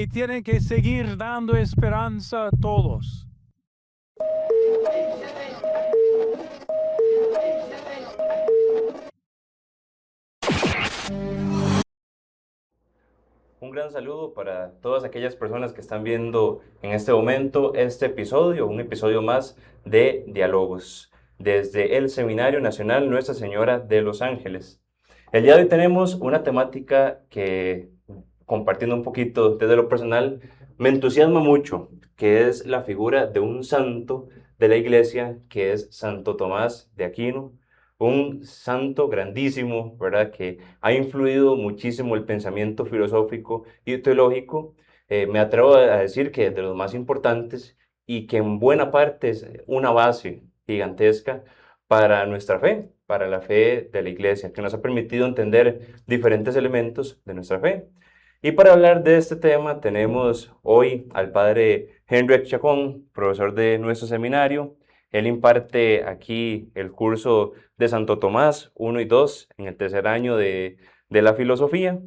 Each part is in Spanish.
y tienen que seguir dando esperanza a todos. Un gran saludo para todas aquellas personas que están viendo en este momento este episodio, un episodio más de Diálogos, desde el Seminario Nacional Nuestra Señora de los Ángeles. El día de hoy tenemos una temática que, compartiendo un poquito desde lo personal, me entusiasma mucho, que es la figura de un santo de la iglesia, que es Santo Tomás de Aquino, un santo grandísimo, ¿verdad?, que ha influido muchísimo el pensamiento filosófico y teológico. Me atrevo a decir que es de los más importantes y que en buena parte es una base gigantesca para nuestra fe, para la fe de la iglesia, que nos ha permitido entender diferentes elementos de nuestra fe. Y para hablar de este tema tenemos hoy al padre Henrik Chacón, profesor de nuestro seminario. Él imparte aquí el curso de Santo Tomás 1 y 2 en el tercer año de la filosofía.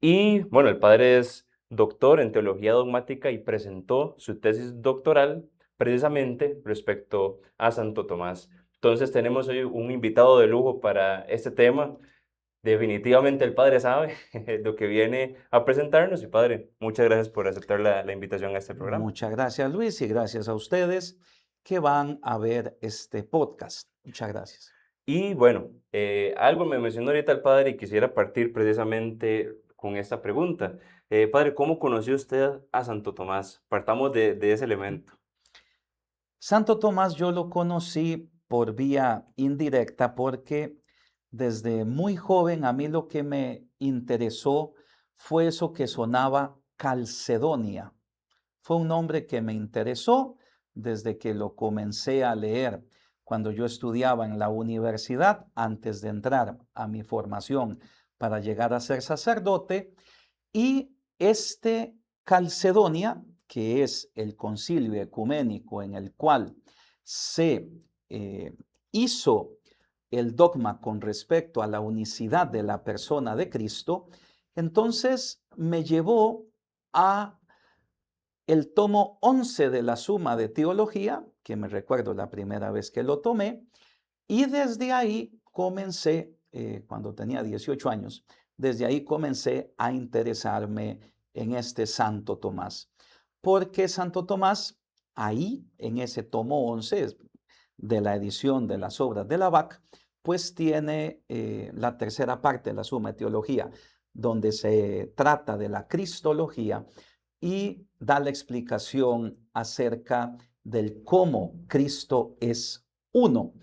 Y bueno, el padre es doctor en teología dogmática y presentó su tesis doctoral precisamente respecto a Santo Tomás. Entonces tenemos hoy un invitado de lujo para este tema. Definitivamente el padre sabe lo que viene a presentarnos. Y padre, muchas gracias por aceptar la invitación a este programa. Muchas gracias, Luis, y gracias a ustedes que van a ver este podcast. Muchas gracias. Y bueno, algo me mencionó ahorita el padre y quisiera partir precisamente con esta pregunta. Padre, ¿cómo conoció usted a Santo Tomás? Partamos de ese elemento. Santo Tomás yo lo conocí por vía indirecta porque desde muy joven a mí lo que me interesó fue eso que sonaba Calcedonia. Fue un nombre que me interesó desde que lo comencé a leer cuando yo estudiaba en la universidad, antes de entrar a mi formación para llegar a ser sacerdote. Y este Calcedonia, que es el concilio ecuménico en el cual se hizo el dogma con respecto a la unicidad de la persona de Cristo, entonces me llevó a el tomo 11 de la Suma de Teología, que me recuerdo la primera vez que lo tomé, y desde ahí comencé, cuando tenía 18 años, desde ahí comencé a interesarme en este Santo Tomás. Porque Santo Tomás, ahí, en ese tomo 11 de la edición de las obras de la BAC, pues tiene la tercera parte de la Suma de Teología, donde se trata de la Cristología, y da la explicación acerca del cómo Cristo es uno.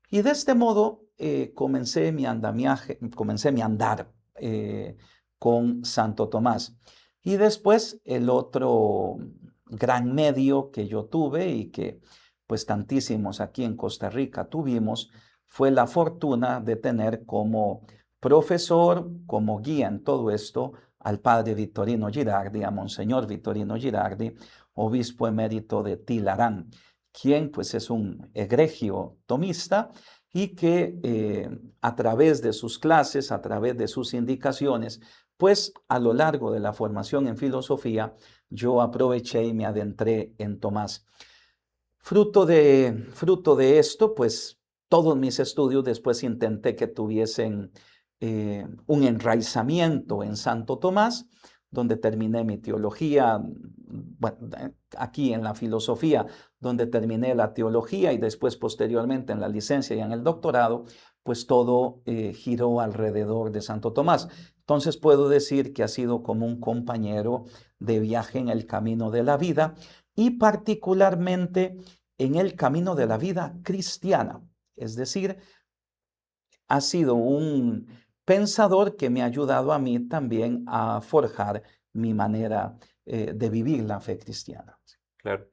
Y de este modo comencé mi andar con Santo Tomás. Y después el otro gran medio que yo tuve y que pues tantísimos aquí en Costa Rica tuvimos, fue la fortuna de tener como profesor, como guía en todo esto, al padre Vittorino Girardi, a Monseñor Vittorino Girardi, obispo emérito de Tilarán, quien pues es un egregio tomista y que a través de sus clases, a través de sus indicaciones, pues a lo largo de la formación en filosofía, yo aproveché y me adentré en Tomás. Fruto de esto, pues todos mis estudios después intenté que tuviesen un enraizamiento en Santo Tomás, donde terminé mi teología, bueno, aquí en la filosofía, donde terminé la teología y después posteriormente en la licencia y en el doctorado, pues todo giró alrededor de Santo Tomás. Entonces puedo decir que ha sido como un compañero de viaje en el camino de la vida y particularmente en el camino de la vida cristiana. Es decir, ha sido un pensador que me ha ayudado a mí también a forjar mi manera de vivir la fe cristiana. Claro.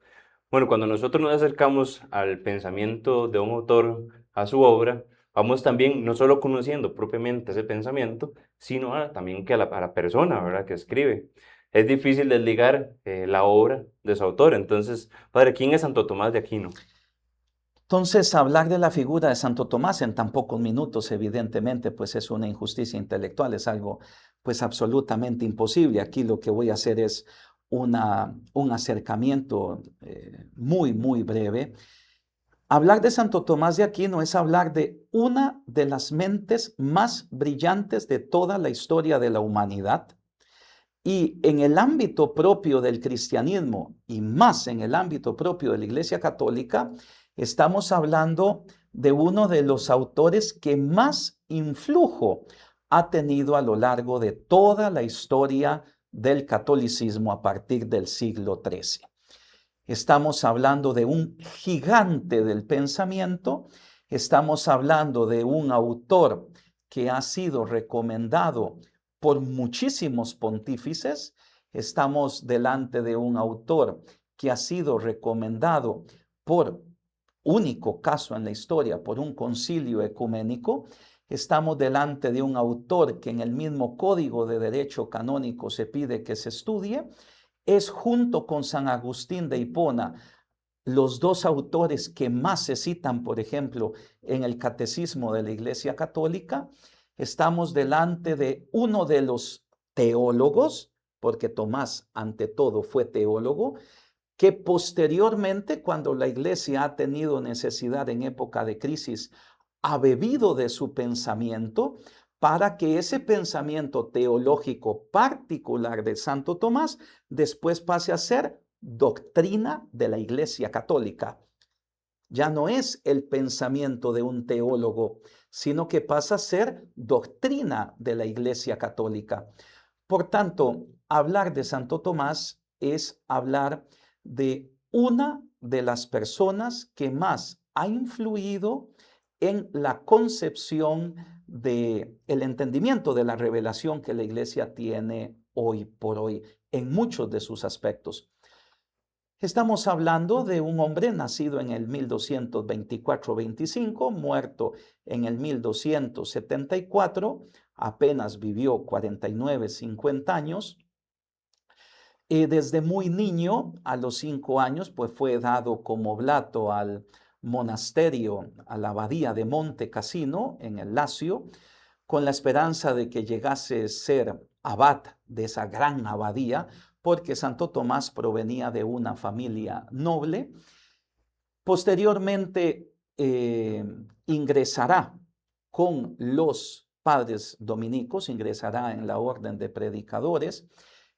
Bueno, cuando nosotros nos acercamos al pensamiento de un autor, a su obra, vamos también no solo conociendo propiamente ese pensamiento, sino también que a la persona, ¿verdad?, que escribe. Es difícil desligar la obra de su autor. Entonces, padre, ¿quién es Santo Tomás de Aquino? Entonces, hablar de la figura de Santo Tomás en tan pocos minutos, evidentemente, pues es una injusticia intelectual, es algo pues absolutamente imposible. Aquí lo que voy a hacer es un acercamiento muy, muy breve. Hablar de Santo Tomás de Aquino es hablar de una de las mentes más brillantes de toda la historia de la humanidad. Y en el ámbito propio del cristianismo y más en el ámbito propio de la Iglesia Católica, estamos hablando de uno de los autores que más influjo ha tenido a lo largo de toda la historia del catolicismo a partir del siglo XIII. Estamos hablando de un gigante del pensamiento, estamos hablando de un autor que ha sido recomendado por muchísimos pontífices, estamos delante de un autor que ha sido recomendado por único caso en la historia, por un concilio ecuménico, estamos delante de un autor que en el mismo Código de Derecho Canónico se pide que se estudie, es junto con San Agustín de Hipona los dos autores que más se citan, por ejemplo, en el Catecismo de la Iglesia Católica. Estamos delante de uno de los teólogos, porque Tomás ante todo fue teólogo, que posteriormente, cuando la Iglesia ha tenido necesidad en época de crisis, ha bebido de su pensamiento para que ese pensamiento teológico particular de Santo Tomás después pase a ser doctrina de la Iglesia Católica. Ya no es el pensamiento de un teólogo, sino que pasa a ser doctrina de la Iglesia Católica. Por tanto, hablar de Santo Tomás es hablar de una de las personas que más ha influido en la concepción del entendimiento de la revelación que la Iglesia tiene hoy por hoy en muchos de sus aspectos. Estamos hablando de un hombre nacido en el 1224-25, muerto en el 1274, apenas vivió 49, 50 años. Desde muy niño, a los 5 años, pues fue dado como oblato al monasterio, a la abadía de Monte Cassino, en el Lacio, con la esperanza de que llegase a ser abad de esa gran abadía, porque Santo Tomás provenía de una familia noble. Posteriormente ingresará con los padres dominicos, ingresará en la orden de predicadores,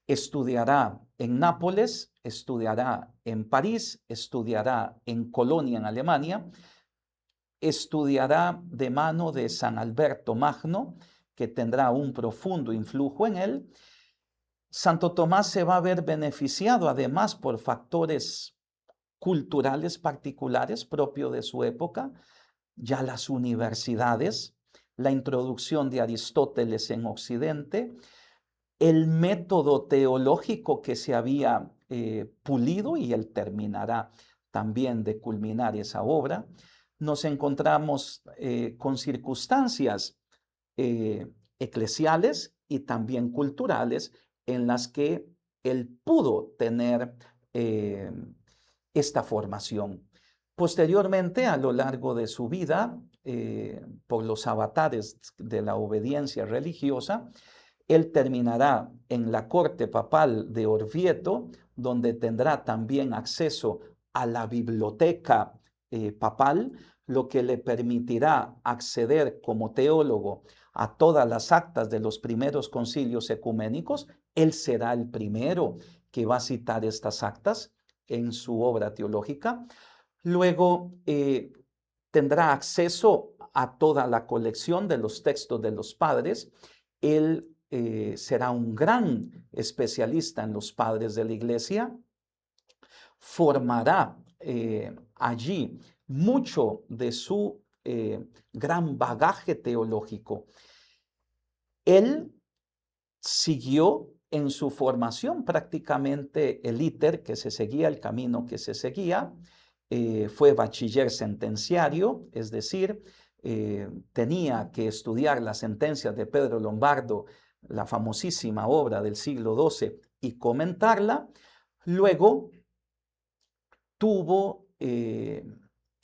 estudiará en Nápoles, estudiará en París, estudiará en Colonia, en Alemania, estudiará de mano de San Alberto Magno, que tendrá un profundo influjo en él. Santo Tomás se va a ver beneficiado además por factores culturales particulares propios de su época, ya las universidades, la introducción de Aristóteles en Occidente, el método teológico que se había pulido, y él terminará también de culminar esa obra. Nos encontramos con circunstancias eclesiales y también culturales en las que él pudo tener esta formación. Posteriormente, a lo largo de su vida, por los avatares de la obediencia religiosa, él terminará en la corte papal de Orvieto, donde tendrá también acceso a la biblioteca papal, lo que le permitirá acceder como teólogo a todas las actas de los primeros concilios ecuménicos. Él será el primero que va a citar estas actas en su obra teológica. Luego tendrá acceso a toda la colección de los textos de los padres. Él será un gran especialista en los padres de la Iglesia. Formará allí mucho de su gran bagaje teológico. Él siguió en su formación prácticamente el íter que se seguía, el camino que se seguía. Fue bachiller sentenciario, es decir, tenía que estudiar las sentencias de Pedro Lombardo, la famosísima obra del siglo XII, y comentarla. Luego tuvo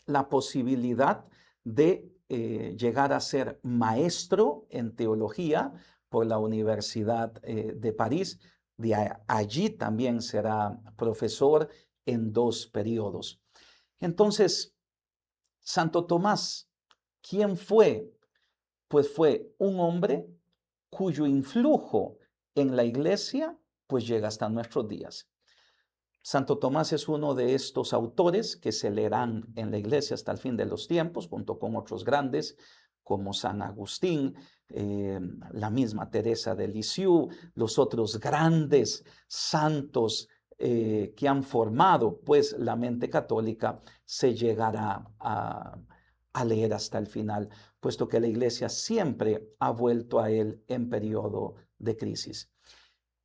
la posibilidad de llegar a ser maestro en teología por la Universidad de París, allí también será profesor en 2 periodos. Entonces, Santo Tomás, ¿quién fue? Pues fue un hombre cuyo influjo en la iglesia pues llega hasta nuestros días. Santo Tomás es uno de estos autores que se leerán en la iglesia hasta el fin de los tiempos, junto con otros grandes como San Agustín, la misma Teresa de Lisieux, los otros grandes santos que han formado pues la mente católica, se llegará a leer hasta el final, puesto que la iglesia siempre ha vuelto a él en periodo de crisis.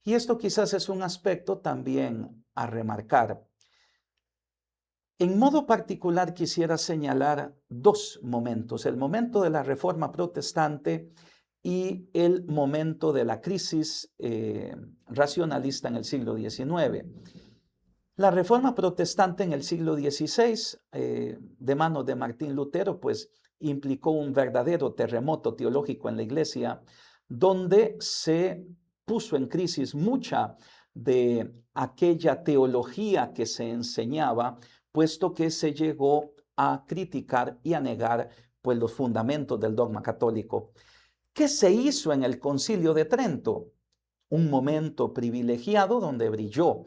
Y esto quizás es un aspecto también a remarcar. En modo particular quisiera señalar 2 momentos, el momento de la Reforma Protestante y el momento de la crisis racionalista en el siglo XIX. La Reforma Protestante en el siglo XVI, de manos de Martín Lutero, pues implicó un verdadero terremoto teológico en la Iglesia, donde se puso en crisis mucha de aquella teología que se enseñaba, puesto que se llegó a criticar y a negar pues, los fundamentos del dogma católico. ¿Qué se hizo en el Concilio de Trento? Un momento privilegiado donde brilló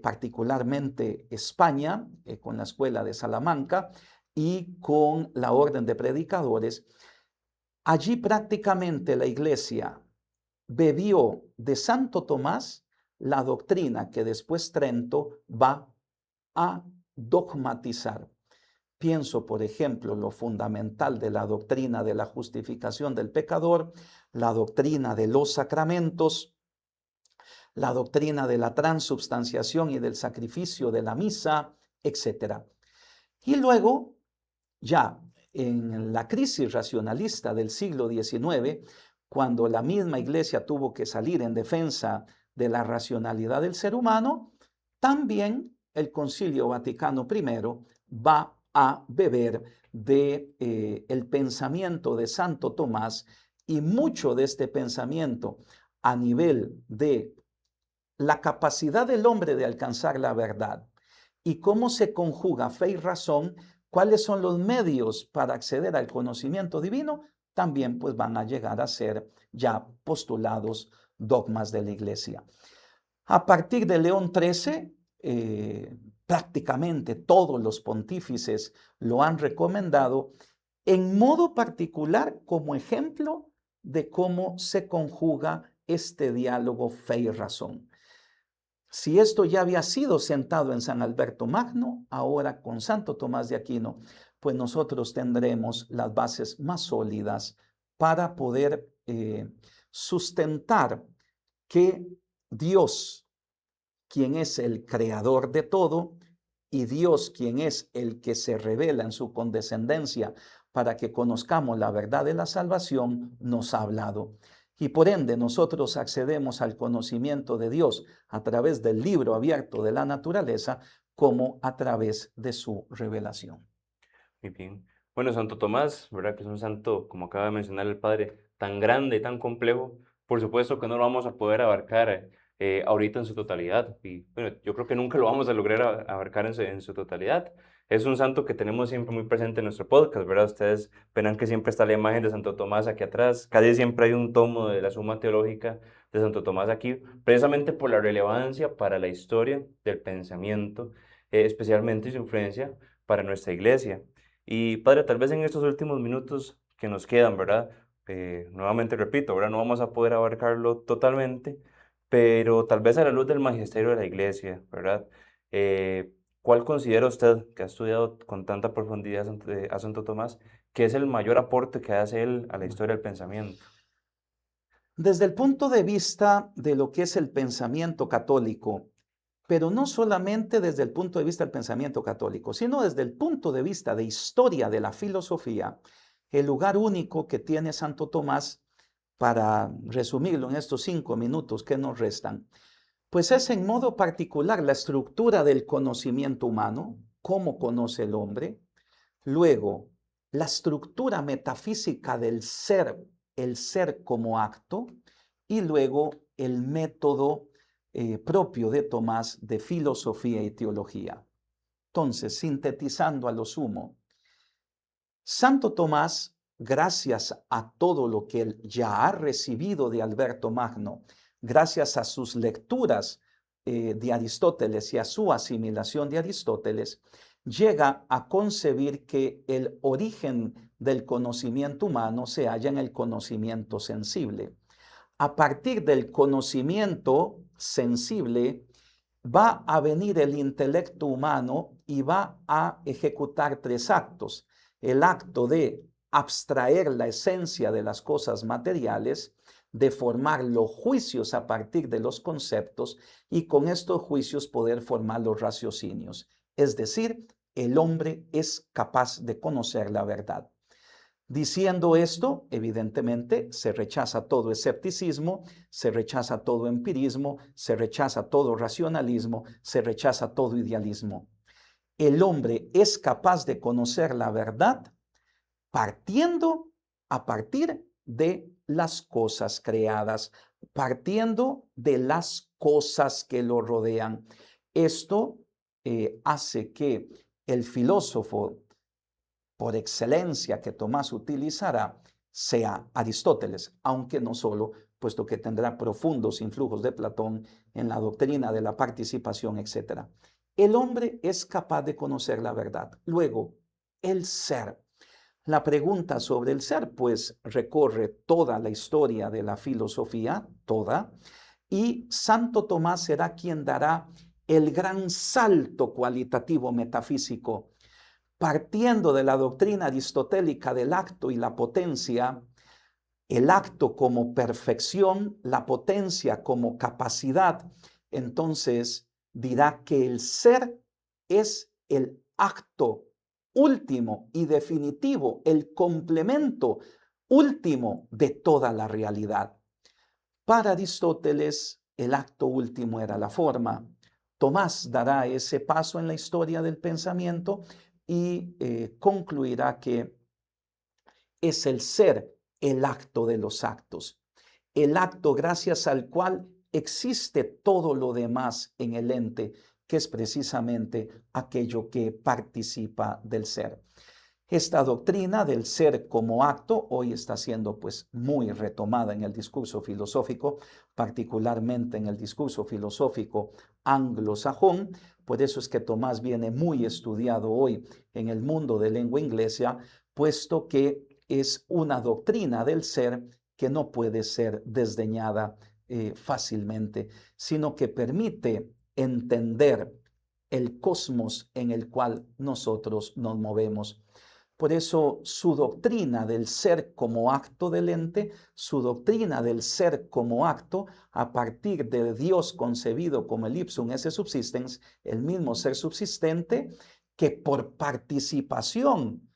particularmente España, con la Escuela de Salamanca y con la Orden de Predicadores. Allí prácticamente la Iglesia bebió de Santo Tomás la doctrina que después Trento va a dogmatizar. Pienso, por ejemplo, lo fundamental de la doctrina de la justificación del pecador, la doctrina de los sacramentos, la doctrina de la transubstanciación y del sacrificio de la misa, etc. Y luego, ya en la crisis racionalista del siglo XIX, cuando la misma Iglesia tuvo que salir en defensa de la racionalidad del ser humano, también el Concilio Vaticano I va a beber de el pensamiento de Santo Tomás, y mucho de este pensamiento a nivel de la capacidad del hombre de alcanzar la verdad y cómo se conjuga fe y razón, cuáles son los medios para acceder al conocimiento divino, también pues van a llegar a ser ya postulados dogmas de la Iglesia. A partir de León XIII, prácticamente todos los pontífices lo han recomendado, en modo particular como ejemplo de cómo se conjuga este diálogo fe y razón. Si esto ya había sido sentado en San Alberto Magno, ahora con Santo Tomás de Aquino, pues nosotros tendremos las bases más sólidas para poder sustentar que Dios, quien es el creador de todo, y Dios, quien es el que se revela en su condescendencia para que conozcamos la verdad de la salvación, nos ha hablado. Y por ende nosotros accedemos al conocimiento de Dios a través del libro abierto de la naturaleza, como a través de su revelación. Muy bien. Bueno, Santo Tomás, ¿verdad? Que es un santo, como acaba de mencionar el padre, tan grande y tan complejo. Por supuesto que no lo vamos a poder abarcar ahorita en su totalidad. Y bueno, yo creo que nunca lo vamos a lograr abarcar en su totalidad. Es un santo que tenemos siempre muy presente en nuestro podcast, ¿verdad? Ustedes verán que siempre está la imagen de Santo Tomás aquí atrás. Casi siempre hay un tomo de la Suma Teológica de Santo Tomás aquí, precisamente por la relevancia para la historia del pensamiento, especialmente su influencia para nuestra iglesia. Y padre, tal vez en estos últimos minutos que nos quedan, ¿verdad? Nuevamente repito, ¿verdad? No vamos a poder abarcarlo totalmente, pero tal vez a la luz del magisterio de la iglesia, ¿verdad? ¿Cuál considera usted, que ha estudiado con tanta profundidad a Santo Tomás, que es el mayor aporte que hace él a la historia del pensamiento? Desde el punto de vista de lo que es el pensamiento católico, pero no solamente desde el punto de vista del pensamiento católico, sino desde el punto de vista de historia de la filosofía, el lugar único que tiene Santo Tomás, para resumirlo en estos 5 minutos que nos restan, pues es en modo particular la estructura del conocimiento humano, cómo conoce el hombre, luego la estructura metafísica del ser, el ser como acto, y luego el método propio de Tomás de filosofía y teología. Entonces, sintetizando a lo sumo, Santo Tomás, gracias a todo lo que él ya ha recibido de Alberto Magno, gracias a sus lecturas de Aristóteles y a su asimilación de Aristóteles, llega a concebir que el origen del conocimiento humano se halla en el conocimiento sensible. A partir del conocimiento sensible, va a venir el intelecto humano y va a ejecutar tres actos. El acto de abstraer la esencia de las cosas materiales, de formar los juicios a partir de los conceptos y con estos juicios poder formar los raciocinios. Es decir, el hombre es capaz de conocer la verdad. Diciendo esto, evidentemente, se rechaza todo escepticismo, se rechaza todo empirismo, se rechaza todo racionalismo, se rechaza todo idealismo. El hombre es capaz de conocer la verdad partiendo a partir de las cosas creadas, partiendo de las cosas que lo rodean. Esto hace que el filósofo por excelencia que Tomás utilizará sea Aristóteles, aunque no solo, puesto que tendrá profundos influjos de Platón en la doctrina de la participación, etc. El hombre es capaz de conocer la verdad. Luego, el ser. La pregunta sobre el ser, pues, recorre toda la historia de la filosofía, toda, y Santo Tomás será quien dará el gran salto cualitativo metafísico partiendo de la doctrina aristotélica del acto y la potencia, el acto como perfección, la potencia como capacidad, entonces dirá que el ser es el acto último y definitivo, el complemento último de toda la realidad. Para Aristóteles, el acto último era la forma. Tomás dará ese paso en la historia del pensamiento y concluirá que es el ser el acto de los actos, el acto gracias al cual existe todo lo demás en el ente, que es precisamente aquello que participa del ser. Esta doctrina del ser como acto hoy está siendo pues muy retomada en el discurso filosófico, particularmente en el discurso filosófico anglosajón. Por eso es que Tomás viene muy estudiado hoy en el mundo de lengua inglesa, puesto que es una doctrina del ser que no puede ser desdeñada fácilmente, sino que permite entender el cosmos en el cual nosotros nos movemos. Por eso su doctrina del ser como acto del ente, su doctrina del ser como acto, a partir de Dios concebido como el ipsum esse subsistens, el mismo ser subsistente, que por participación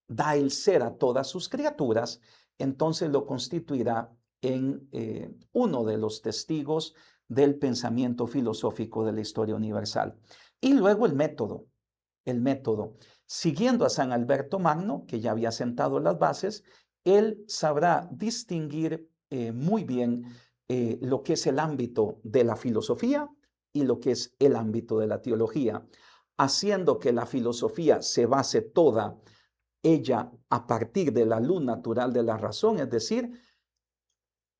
da el ser a todas sus criaturas, entonces lo constituirá en uno de los testigos del pensamiento filosófico de la historia universal. Y luego el método. Siguiendo a San Alberto Magno, que ya había sentado las bases, él sabrá distinguir muy bien lo que es el ámbito de la filosofía y lo que es el ámbito de la teología, haciendo que la filosofía se base toda ella a partir de la luz natural de la razón, es decir,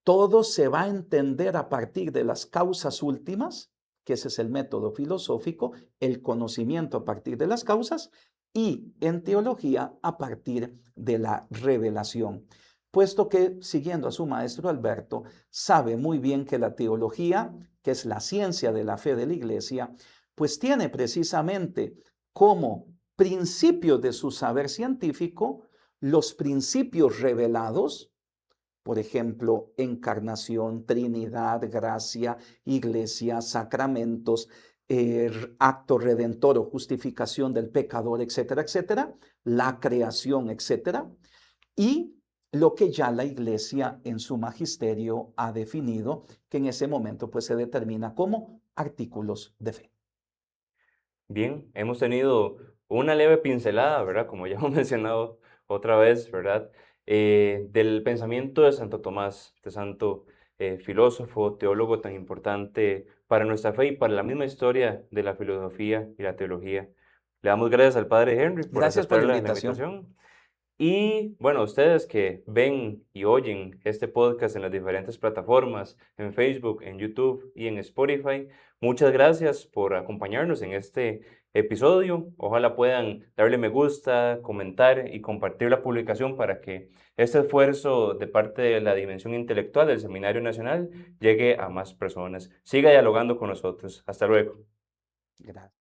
todo se va a entender a partir de las causas últimas, que ese es el método filosófico, el conocimiento a partir de las causas, y en teología a partir de la revelación. Puesto que, siguiendo a su maestro Alberto, sabe muy bien que la teología, que es la ciencia de la fe de la Iglesia, pues tiene precisamente como principios de su saber científico los principios revelados, por ejemplo, encarnación, Trinidad, gracia, iglesia, sacramentos, acto redentor o justificación del pecador, etcétera, etcétera, la creación, etcétera, y lo que ya la iglesia en su magisterio ha definido, que en ese momento pues se determina como artículos de fe. Bien, hemos tenido una leve pincelada, ¿verdad? Como ya hemos mencionado otra vez, ¿verdad? Del pensamiento de Santo Tomás, de Santo filósofo, teólogo tan importante para nuestra fe y para la misma historia de la filosofía y la teología. Le damos gracias al Padre Henry por Gracias por la aceptar la invitación. invitación. Y bueno, ustedes que ven y oyen este podcast en las diferentes plataformas, en Facebook, en YouTube y en Spotify, muchas gracias por acompañarnos en este episodio. Ojalá puedan darle me gusta, comentar y compartir la publicación para que este esfuerzo de parte de la dimensión intelectual del Seminario Nacional llegue a más personas. Siga dialogando con nosotros. Hasta luego. Gracias.